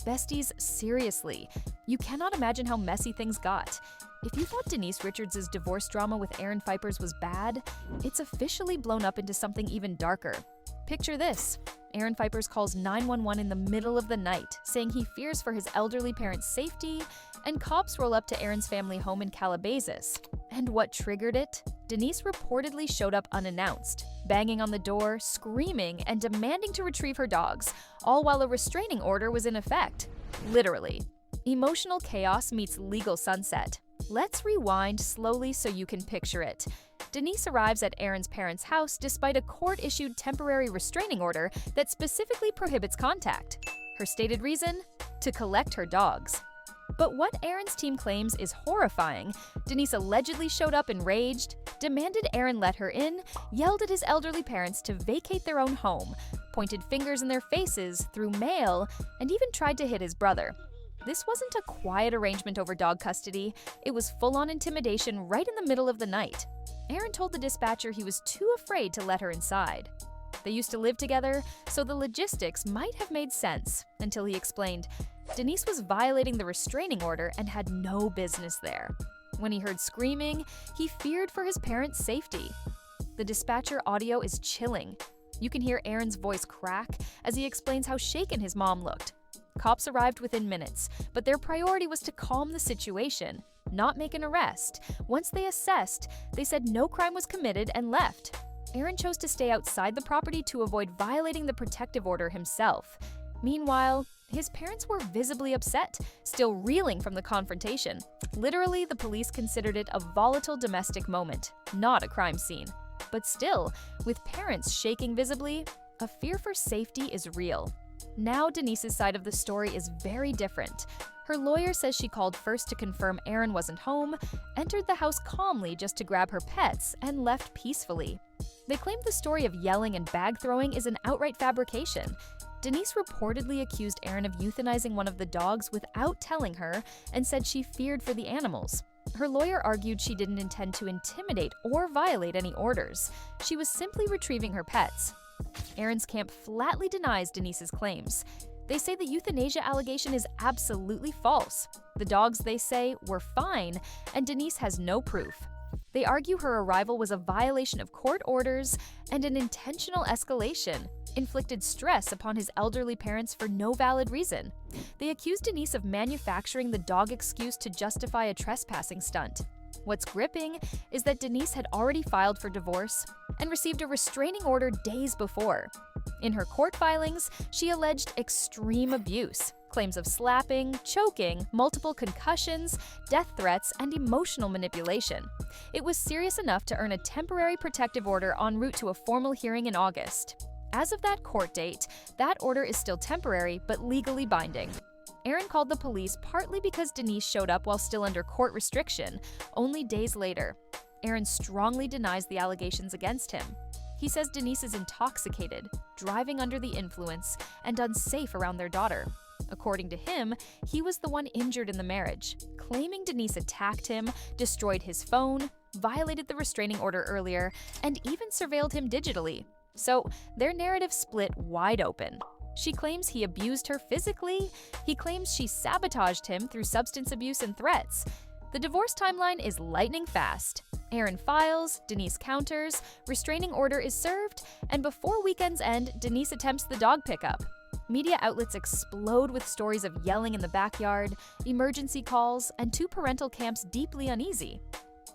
Besties, seriously, you cannot imagine how messy things got. If you thought Denise Richards' divorce drama with Aaron Phypers was bad, it's officially blown up into something even darker. Picture this. Aaron Phypers calls 911 in the middle of the night, saying he fears for his elderly parents' safety, and cops roll up to Aaron's family home in Calabasas. And what triggered it? Denise reportedly showed up unannounced, banging on the door, screaming, and demanding to retrieve her dogs, all while a restraining order was in effect. Literally. Emotional chaos meets legal sunset. Let's rewind slowly so you can picture it. Denise arrives at Aaron's parents' house despite a court-issued temporary restraining order that specifically prohibits contact. Her stated reason? To collect her dogs. But what Aaron's team claims is horrifying. Denise allegedly showed up enraged, demanded Aaron let her in, yelled at his elderly parents to vacate their own home, pointed fingers in their faces, threw mail, and even tried to hit his brother. This wasn't a quiet arrangement over dog custody, it was full-on intimidation right in the middle of the night. Aaron told the dispatcher he was too afraid to let her inside. They used to live together, so the logistics might have made sense, until he explained Denise was violating the restraining order and had no business there. When he heard screaming, he feared for his parents' safety. The dispatcher audio is chilling. You can hear Aaron's voice crack as he explains how shaken his mom looked. Cops arrived within minutes, but their priority was to calm the situation, not make an arrest. Once they assessed, they said no crime was committed and left. Aaron chose to stay outside the property to avoid violating the protective order himself. Meanwhile, his parents were visibly upset, still reeling from the confrontation. Literally, the police considered it a volatile domestic moment, not a crime scene. But still, with parents shaking visibly, a fear for safety is real. Now Denise's side of the story is very different. Her lawyer says she called first to confirm Aaron wasn't home, entered the house calmly just to grab her pets, and left peacefully. They claim the story of yelling and bag throwing is an outright fabrication. Denise reportedly accused Aaron of euthanizing one of the dogs without telling her and said she feared for the animals. Her lawyer argued she didn't intend to intimidate or violate any orders. She was simply retrieving her pets. Aaron's camp flatly denies Denise's claims. They say the euthanasia allegation is absolutely false. The dogs, they say, were fine, and Denise has no proof. They argue her arrival was a violation of court orders and an intentional escalation, inflicted stress upon his elderly parents for no valid reason. They accuse Denise of manufacturing the dog excuse to justify a trespassing stunt. What's gripping is that Denise had already filed for divorce and received a restraining order days before. In her court filings, she alleged extreme abuse, claims of slapping, choking, multiple concussions, death threats, and emotional manipulation. It was serious enough to earn a temporary protective order en route to a formal hearing in August. As of that court date, that order is still temporary but legally binding. Aaron called the police partly because Denise showed up while still under court restriction, only days later. Aaron strongly denies the allegations against him. He says Denise is intoxicated, driving under the influence, and unsafe around their daughter. According to him, he was the one injured in the marriage, claiming Denise attacked him, destroyed his phone, violated the restraining order earlier, and even surveilled him digitally. So their narrative split wide open. She claims he abused her physically. He claims she sabotaged him through substance abuse and threats. The divorce timeline is lightning fast. Aaron files, Denise counters, restraining order is served, and before weekend's end, Denise attempts the dog pickup. Media outlets explode with stories of yelling in the backyard, emergency calls, and two parental camps deeply uneasy.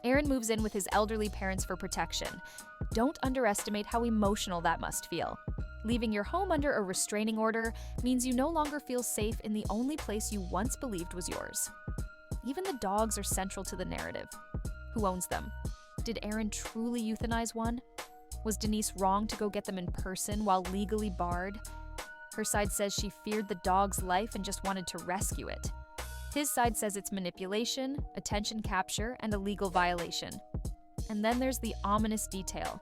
Aaron moves in with his elderly parents for protection. Don't underestimate how emotional that must feel. Leaving your home under a restraining order means you no longer feel safe in the only place you once believed was yours. Even the dogs are central to the narrative. Who owns them? Did Aaron truly euthanize one? Was Denise wrong to go get them in person while legally barred? Her side says she feared the dog's life and just wanted to rescue it. His side says it's manipulation, attention capture, and a legal violation. And then there's the ominous detail.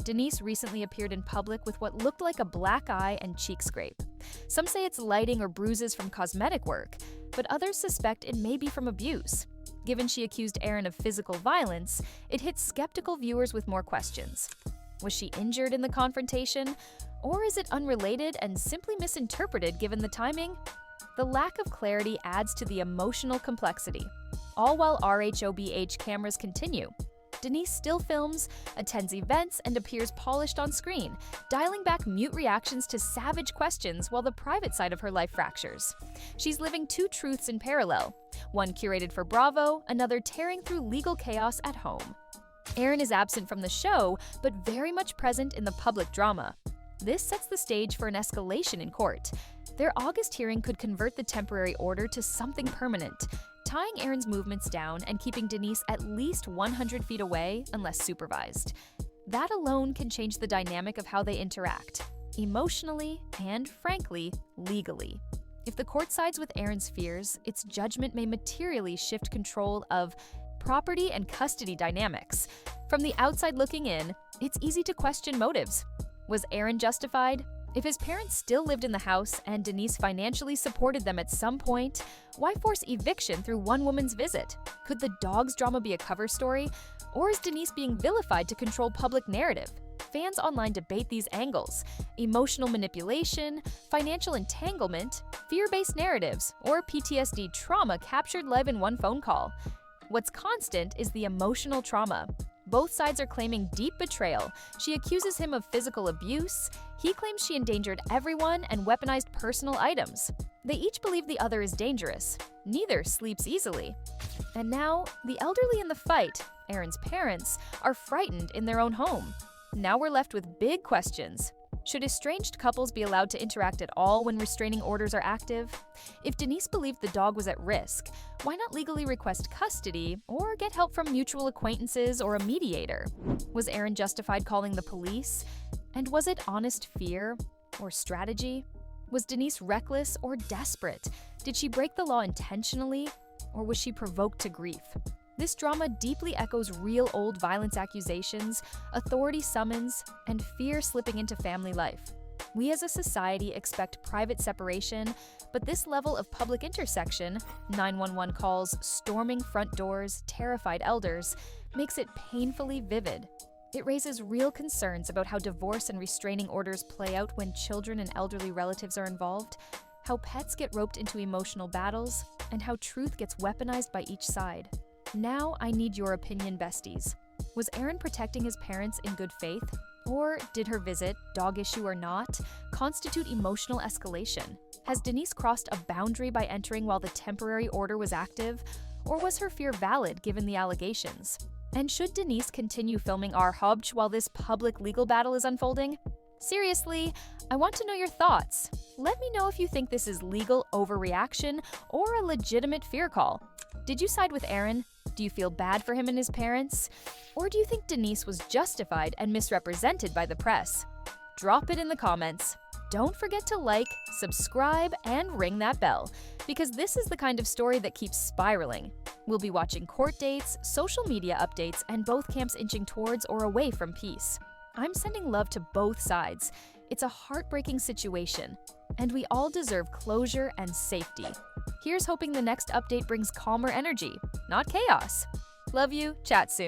Denise recently appeared in public with what looked like a black eye and cheek scrape. Some say it's lighting or bruises from cosmetic work, but others suspect it may be from abuse. Given she accused Aaron of physical violence, it hits skeptical viewers with more questions. Was she injured in the confrontation? Or is it unrelated and simply misinterpreted given the timing? The lack of clarity adds to the emotional complexity, all while RHOBH cameras continue. Denise still films, attends events, and appears polished on screen, dialing back mute reactions to savage questions while the private side of her life fractures. She's living two truths in parallel, one curated for Bravo, another tearing through legal chaos at home. Erin is absent from the show, but very much present in the public drama. This sets the stage for an escalation in court. Their August hearing could convert the temporary order to something permanent, tying Erin's movements down and keeping Denise at least 100 feet away unless supervised. That alone can change the dynamic of how they interact, emotionally and, frankly, legally. If the court sides with Erin's fears, its judgment may materially shift control of property and custody dynamics. From the outside looking in, it's easy to question motives. Was Erin justified? If his parents still lived in the house and Denise financially supported them at some point, why force eviction through one woman's visit? Could the dog's drama be a cover story? Or is Denise being vilified to control public narrative? Fans online debate these angles: emotional manipulation, financial entanglement, fear-based narratives, or PTSD trauma captured live in one phone call. What's constant is the emotional trauma. Both sides are claiming deep betrayal. She accuses him of physical abuse. He claims she endangered everyone and weaponized personal items. They each believe the other is dangerous. Neither sleeps easily. And now, the elderly in the fight, Erin's parents, are frightened in their own home. Now we're left with big questions. Should estranged couples be allowed to interact at all when restraining orders are active? If Denise believed the dog was at risk, why not legally request custody or get help from mutual acquaintances or a mediator? Was Erin justified calling the police? And was it honest fear or strategy? Was Denise reckless or desperate? Did she break the law intentionally, or was she provoked to grief? This drama deeply echoes real old violence accusations, authority summons, and fear slipping into family life. We as a society expect private separation, but this level of public intersection, 911 calls, storming front doors, terrified elders, makes it painfully vivid. It raises real concerns about how divorce and restraining orders play out when children and elderly relatives are involved, how pets get roped into emotional battles, and how truth gets weaponized by each side. Now I need your opinion, besties. Was Erin protecting his parents in good faith? Or did her visit, dog issue or not, constitute emotional escalation? Has Denise crossed a boundary by entering while the temporary order was active? Or was her fear valid given the allegations? And should Denise continue filming our hubj while this public legal battle is unfolding? Seriously, I want to know your thoughts. Let me know if you think this is legal overreaction or a legitimate fear call. Did you side with Erin? Do you feel bad for him and his parents? Or do you think Denise was justified and misrepresented by the press? Drop it in the comments. Don't forget to like, subscribe, and ring that bell, because this is the kind of story that keeps spiraling. We'll be watching court dates, social media updates, and both camps inching towards or away from peace. I'm sending love to both sides. It's a heartbreaking situation, and we all deserve closure and safety. Here's hoping the next update brings calmer energy, not chaos. Love you, chat soon.